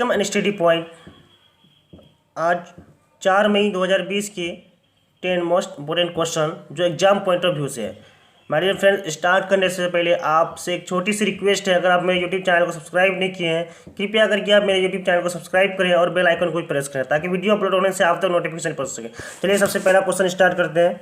Welcome and Study point. आज 4 मई 2020 की 10 most important question जो एग्जाम पॉइंट ऑफ व्यू से है। माय डियर फ्रेंड, स्टार्ट करने से पहले आपसे एक छोटी सी रिक्वेस्ट है, अगर आप मेरे यूट्यूब चैनल को सब्सक्राइब नहीं किए हैं कृपया करके आप मेरे यूट्यूब चैनल को सब्सक्राइब करें और बेल आइकन को भी प्रेस करें ताकि वीडियो अपलोड होने से आप तक नोटिफिकेशन पहुंच सके। चलिए सबसे पहला क्वेश्चन स्टार्ट करते हैं।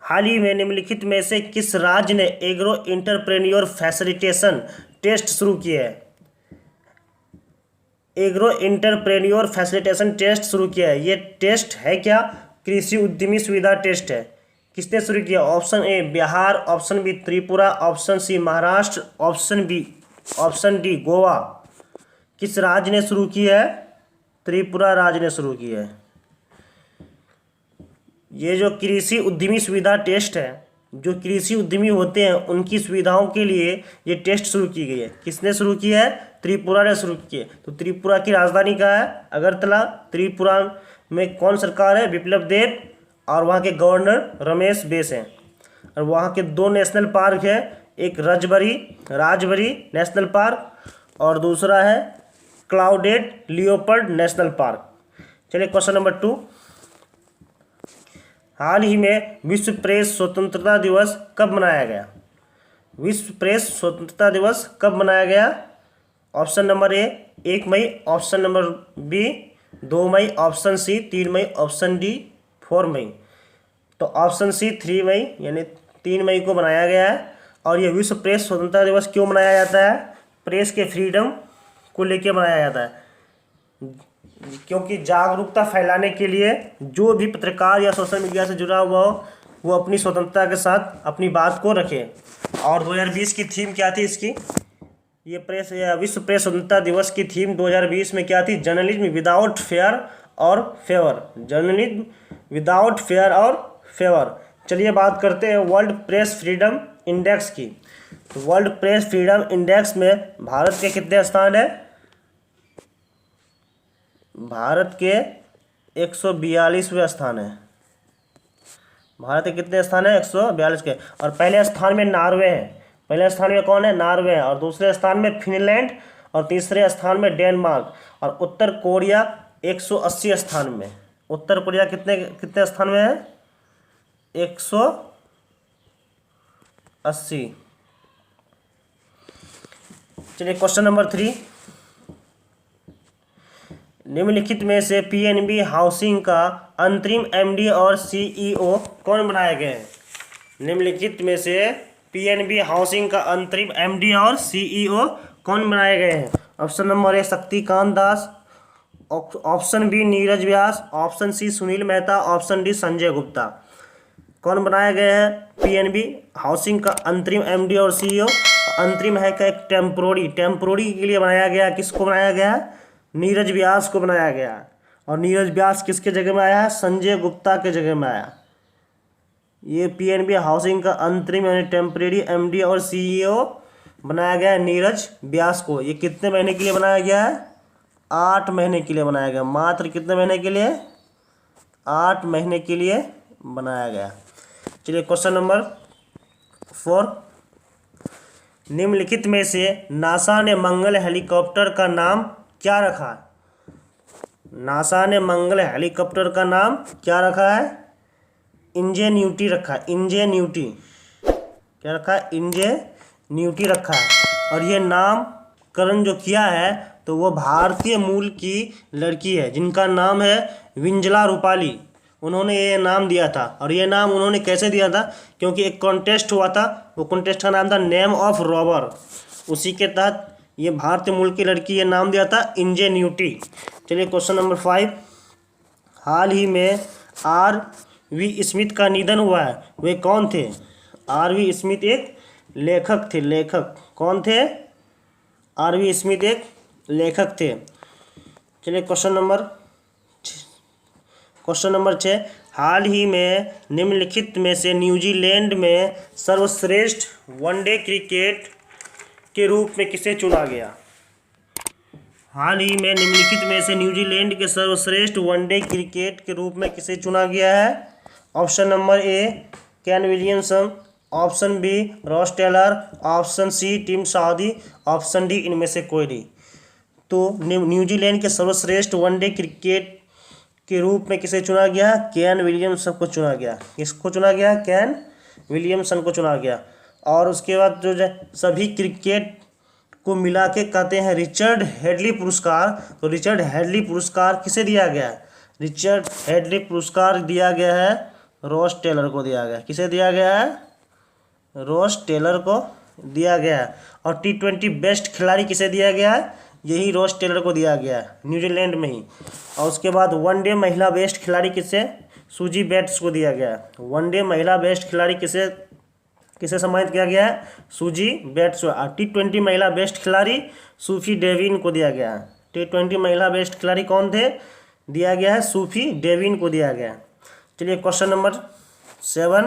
हाल ही में निम्नलिखित में से किस राज्य ने एग्रो इंटरप्रेन्योर फैसिलिटेशन टेस्ट शुरू किया है? एग्रो इंटरप्रेन्योर फैसिलिटेशन टेस्ट शुरू किया है। ये टेस्ट है क्या? कृषि उद्यमी सुविधा टेस्ट है। किसने शुरू किया? Option A Bihar, option B Tripura, option C Maharashtra, option D Goa. किस राज्य ने शुरू किया है? त्रिपुरा राज्य ने शुरू किया है। ये जो कृषि उद्यमी सुविधा टेस्ट है, जो कृषि उद्यमी होते हैं उनकी सुविधाओं के लिए ये टेस्ट शुरू की गई है। किसने शुरू किया है? त्रिपुरा ने शुरू की है। तो त्रिपुरा की राजधानी कहाँ है? अगरतला। त्रिपुरा में कौन सरकार है? बिप्लब देब, और वहाँ के गवर्नर रमेश बैस हैं। और वहाँ के 2 नेशनल पार्क है, एक राजबरी नेशनल पार्क और दूसरा है क्लाउडेड लियोपर्ड नेशनल पार्क। चलिए क्वेश्चन नंबर 2। हाल ही में विश्व प्रेस स्वतंत्रता दिवस कब मनाया गया? विश्व प्रेस स्वतंत्रता दिवस कब मनाया गया? ऑप्शन नंबर ए 1 मई, ऑप्शन नंबर बी 2 मई, ऑप्शन सी 3 मई, ऑप्शन डी 4 मई। तो ऑप्शन सी 3 मई यानी 3 मई को मनाया गया है। और यह विश्व प्रेस स्वतंत्रता दिवस क्यों मनाया जाता है? प्रेस के फ्रीडम को लेकर मनाया जाता है, क्योंकि जागरूकता फैलाने के लिए जो भी पत्रकार या सोशल मीडिया से जुड़ा हुआ हो वो अपनी स्वतंत्रता के साथ अपनी बात को रखे। और 2020 की थीम क्या थी इसकी? ये विश्व प्रेस स्वतंत्रता दिवस की थीम 2020 में क्या थी? जर्नलिज्म विदाउट फेयर और फेवर। जर्नलिज्म विदाउट फेयर और फेवर। चलिए बात करते हैं वर्ल्ड प्रेस फ्रीडम इंडेक्स की। तो वर्ल्ड प्रेस फ्रीडम इंडेक्स में भारत के कितने स्थान है? भारत के 142वें स्थान है। भारत के कितने स्थान है? 142 के। और पहले स्थान में नॉर्वे है। पहले स्थान में कौन है? नॉर्वे है। और दूसरे स्थान में फिनलैंड और तीसरे स्थान में डेनमार्क। और उत्तर कोरिया 180 स्थान में। उत्तर कोरिया कितने स्थान में है? 180। चलिए क्वेश्चन नंबर 3। निम्नलिखित में से पीएनबी हाउसिंग का अंतरिम एमडी और सीईओ कौन बनाए गए हैं? निम्नलिखित में से पीएनबी हाउसिंग का अंतरिम एमडी और सीईओ कौन बनाए गए हैं? Option number A Shaktikanta Das, option B Neeraj Vyas, option C Sunil Mehta, option D Sanjay Gupta. कौन बनाए गए हैं पीएनबी हाउसिंग का अंतरिम एमडी और सीईओ? अंतरिम है क्या? एक टेम्पोररी के लिए बनाया गया। किसको बनाया गया है? नीरज व्यास को बनाया गया। और नीरज व्यास किसके जगह में आया है? संजय गुप्ता के जगह में आया। ये पीएनबी हाउसिंग का अंतरिम यानी टेम्परेरी एमडी और सीईओ बनाया गया है नीरज व्यास को। ये कितने महीने के लिए बनाया गया है? 8 महीने के लिए बनाया गया। मात्र कितने महीने के लिए? 8 महीने के लिए बनाया गया। चलिए क्वेश्चन नंबर 4। निम्नलिखित में से नासा ने मंगल हेलीकॉप्टर का नाम क्या रखा है? नासा ने मंगल हेलीकॉप्टर का नाम क्या रखा है? इंजेन्यूटी रखा है। इंजेन्यूटी क्या रखा है? इंजेन्यूटी रखा है। और ये नामकरण जो किया है तो वो भारतीय मूल की लड़की है जिनका नाम है विंजला रूपाली। उन्होंने ये नाम दिया था। और ये नाम उन्होंने कैसे दिया था? क्योंकि एक कॉन्टेस्ट हुआ था, वो कॉन्टेस्ट का नाम था नेम ऑफ रॉबर। उसी के तहत ये भारतीय मूल की लड़की ये नाम दिया था इंजेन्यूटी। चलिए क्वेश्चन नंबर 5। हाल ही में आर.वी. स्मिथ का निधन हुआ है। वे कौन थे? आर.वी. स्मिथ एक लेखक थे। लेखक कौन थे? आर.वी. स्मिथ एक लेखक थे। चलिए क्वेश्चन नंबर 6। हाल ही में निम्नलिखित में से न्यूजीलैंड में सर्वश्रेष्ठ वनडे क्रिकेट के रूप में किसे चुना गया? हाल ही में निम्नलिखित में से न्यूजीलैंड के सर्वश्रेष्ठ वनडे क्रिकेट के रूप में किसे चुना गया है? Option number A Kane Williamson, option B Ross Taylor, option C Tim Southee, option D इनमें से कोई नहीं। तो न्यूजीलैंड के सर्वश्रेष्ठ वनडे क्रिकेट के रूप में किसे चुना गया? केन विलियमसन को चुना गया। किसको चुना गया? केन विलियमसन को चुना गया। और उसके बाद जो सभी क्रिकेट को मिला के कहते हैं रिचर्ड हेडली पुरस्कार। तो रिचर्ड हेडली पुरस्कार किसे दिया गया है? रिचर्ड हेडली पुरस्कार दिया गया है रॉस टेलर को दिया गया। किसे दिया गया है? रॉस टेलर को दिया गया है। और T20 बेस्ट खिलाड़ी किसे दिया गया है? यही रॉस टेलर को दिया गया है, न्यूजीलैंड में ही। और उसके बाद वनडे महिला बेस्ट खिलाड़ी किसे? सूजी बेट्स को दिया गया है। वनडे महिला बेस्ट खिलाड़ी किसे किसे सम्मानित किया गया है? Suzie Bates. और T20 महिला बेस्ट खिलाड़ी सूफी डेविन को दिया गया है। T20 महिला बेस्ट खिलाड़ी कौन थे? दिया गया है सूफी डेविन को दिया गया। चलिए क्वेश्चन नंबर 7,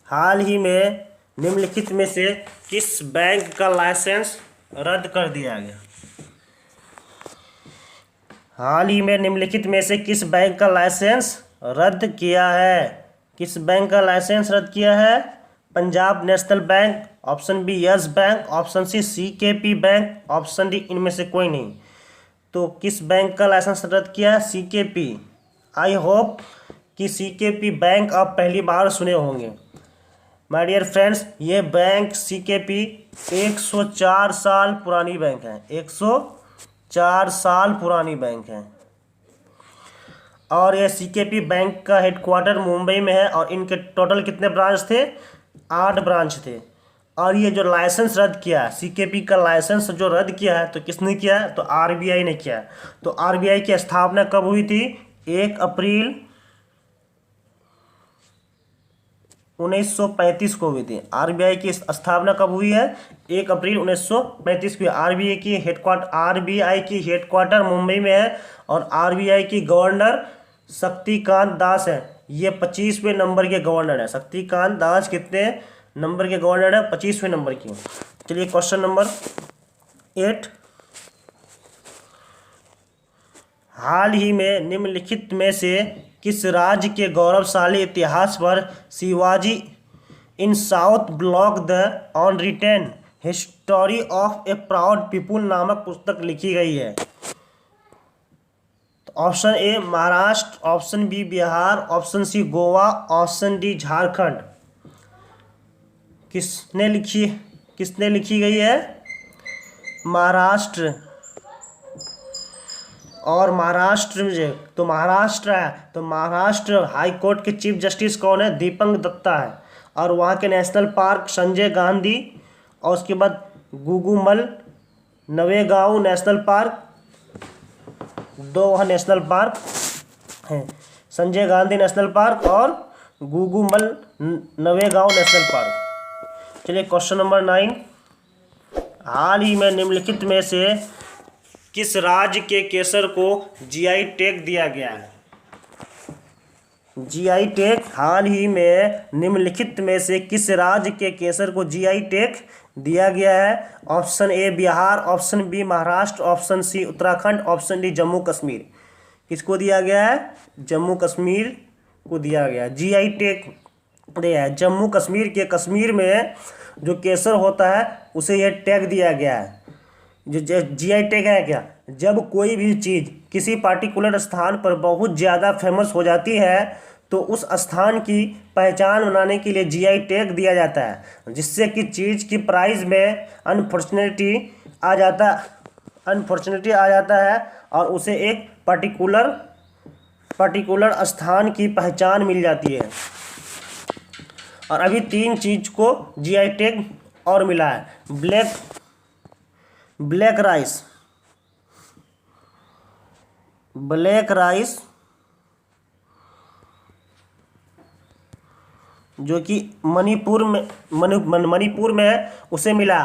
हाल ही में निम्नलिखित में से किस बैंक का लाइसेंस रद्द कर दिया गया? हाल ही में निम्नलिखित में से किस बैंक का लाइसेंस रद्द किया है? किस बैंक का लाइसेंस रद्द किया है? Punjab National Bank, option B Yes Bank, option C CKP Bank, option D इनमें से कोई नहीं। तो किस बैंक का लाइसेंस रद्द किया है? CKP। आई होप कि CKP बैंक आप पहली बार सुने होंगे। माय डियर फ्रेंड्स, ये बैंक CKP 104 साल पुरानी बैंक है। 104 साल पुरानी बैंक है। और ये CKP बैंक का हेडक्वार्टर मुंबई में है। और इनके टोटल कितने ब्रांच थे? 8 ब्रांच थे। और ये जो लाइसेंस रद्द किया है, CKP का लाइसेंस जो रद्द किया है, तो किसने किया है? तो RBI ने किया है। तो RBI की स्थापना कब हुई थी? 1 अप्रैल 1935 को हुई थी। RBI की स्थापना कब हुई है? 1 अप्रैल 1935 को। RBI की हेडक्वार्टर मुंबई में है। और RBI की गवर्नर शक्तिकांत दास है। ये 25वें नंबर के गवर्नर है। शक्तिकांत दास कितने नंबर के गवर्नर है? 25वें नंबर की। चलिए क्वेश्चन नंबर 8, हाल ही में निम्नलिखित में से किस राज्य के गौरवशाली इतिहास पर Shivaji in South Block the unwritten history of a proud people नामक पुस्तक लिखी गई है? तो option A Maharashtra, option B Bihar, option C Goa, option D Jharkhand. किसने लिखी गई है? महाराष्ट्र। और महाराष्ट्र में तो महाराष्ट्र है, तो महाराष्ट्र हाई कोर्ट के चीफ जस्टिस कौन है? दीपक दत्ता है। और वहाँ के नेशनल पार्क संजय गांधी, और उसके बाद गुगुमल नवेगांव नेशनल पार्क, 2 वहाँ नेशनल पार्क हैं, संजय गांधी नेशनल पार्क और गुगुमल नवेगांव नेशनल पार्क। चलिए क्वेश्चन नंबर 9, हाल ही में निम्नलिखित में से किस राज्य के केसर को GI टैग दिया गया है? GI टैग, हाल ही में निम्नलिखित में से किस राज्य के केसर को GI टैग दिया गया है? Option A Bihar, option B Maharashtra, option C Uttarakhand, option D Jammu Kashmir. किसको दिया गया है? जम्मू कश्मीर को दिया गया। GI टैग दिया है जम्मू कश्मीर के। कश्मीर में जो केसर होता है उसे यह टैग दिया गया है। जो GI टैग है क्या? जब कोई भी चीज़ किसी पार्टिकुलर स्थान पर बहुत ज़्यादा फेमस हो जाती है तो उस स्थान की पहचान बनाने के लिए GI टैग दिया जाता है, जिससे कि चीज़ की प्राइस में अनफॉर्चुनेटली आ जाता है और उसे एक पर्टिकुलर स्थान की पहचान मिल जाती है। और अभी 3 चीज़ को GI टैग और मिला है। ब्लैक राइस जो कि मणिपुर में है, उसे मिला।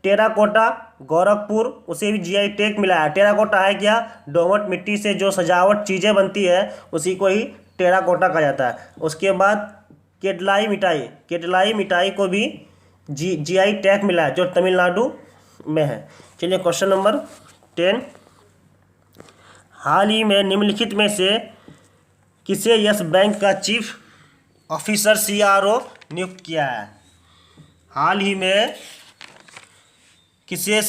टेराकोटा गोरखपुर, उसे भी GI टैग मिला है। टेराकोटा है क्या? दोमट मिट्टी से जो सजावट चीज़ें बनती है उसी को ही टेराकोटा कहा जाता है। उसके बाद केटलाई मिठाई को भी GI टैग मिला है, जो तमिलनाडु में है। चलिए क्वेश्चन नंबर 10, हाल ही में निम्नलिखित में से किसे यस बैंक का चीफ ऑफिसर CRO नियुक्त किया है? हाल ही में किसे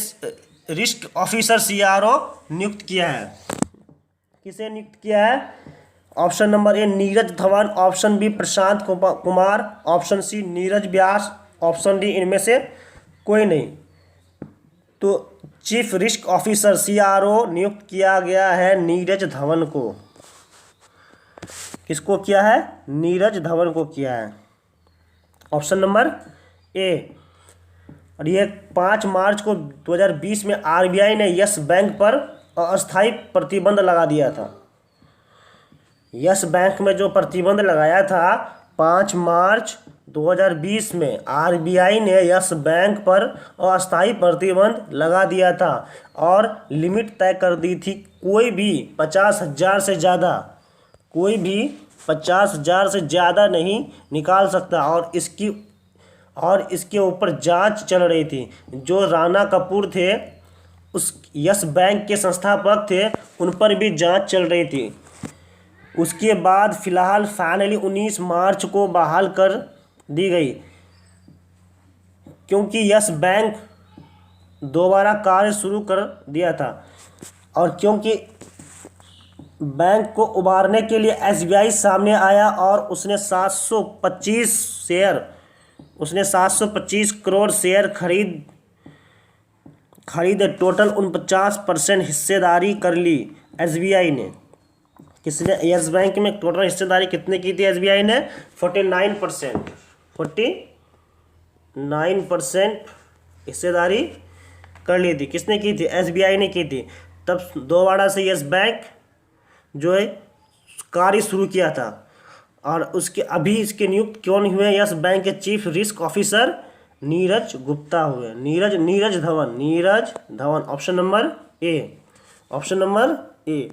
रिस्क ऑफिसर CRO नियुक्त किया है? किसे नियुक्त किया है? Option number A Neeraj Dhawan, option B Prashant Kumar, option C Neeraj Vyas, option D इनमें से कोई नहीं। तो चीफ रिस्क ऑफिसर CRO नियुक्त किया गया है नीरज धवन को। किसको किया है? नीरज धवन को किया है। ऑप्शन नंबर ए। और ये 5 मार्च को 2020 में RBI ने यस बैंक पर अस्थायी प्रतिबंध लगा दिया था। यस बैंक में जो प्रतिबंध लगाया था 5 मार्च 2020 में RBI ने यस बैंक पर अस्थायी प्रतिबंध लगा दिया था और लिमिट तय कर दी थी। कोई भी 50,000 से ज़्यादा, कोई भी 50,000 से ज़्यादा नहीं निकाल सकता। और इसके ऊपर जांच चल रही थी। जो राणा कपूर थे, उस यस बैंक के संस्थापक थे, उन पर भी जांच चल रही थी। उसके बाद फिलहाल फाइनली 19 मार्च को बहाल कर दी गई, क्योंकि यस बैंक दोबारा कार्य शुरू कर दिया था। और क्योंकि बैंक को उबारने के लिए SBI सामने आया और उसने 725 करोड़ शेयर खरीदे। टोटल 49% हिस्सेदारी कर ली SBI ने। किसने? यस बैंक में टोटल हिस्सेदारी कितने की थी SBI ने? 49% हिस्सेदारी कर ली थी। किसने की थी? SBI ने की थी। तब दोबारा से यस बैंक जो है कार्य शुरू किया था। और अभी इसके नियुक्त कौन हुए? यस बैंक के chief risk officer Neeraj Gupta हुए। Neeraj Dhawan. Option number A.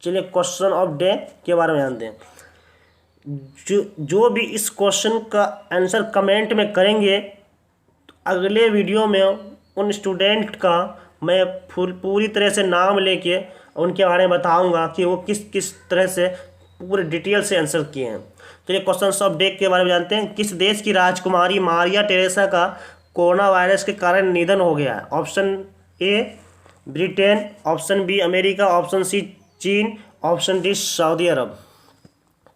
चलिए क्वेश्चन ऑफ डे के बारे में जानते हैं। जो भी इस क्वेश्चन का आंसर कमेंट में करेंगे, तो अगले वीडियो में उन स्टूडेंट का मैं पूरी तरह से नाम लेके उनके बारे में बताऊंगा कि वो किस तरह से पूरे डिटेल से आंसर किए हैं। चलिए क्वेश्चन ऑफ डे के बारे में जानते हैं। किस देश की राजकुमारी मारिया टेरेसा का कोरोना वायरस के कारण निधन हो गया है? Option A Britain, option B America, option C चीन, ऑप्शन डी सऊदी अरब।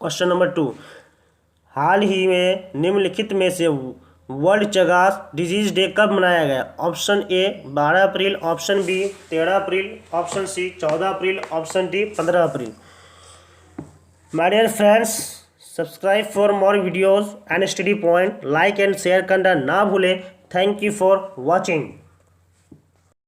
क्वेश्चन नंबर 2, हाल ही में निम्नलिखित में से वर्ल्ड चगास डिजीज डे कब मनाया गया? ऑप्शन ए 12 अप्रैल, ऑप्शन बी 13 अप्रैल, ऑप्शन सी 14 अप्रैल, ऑप्शन डी 15 अप्रैल। My dear friends, subscribe for more videos and Study Point, like and share करना ना भूलें। Thank you for watching.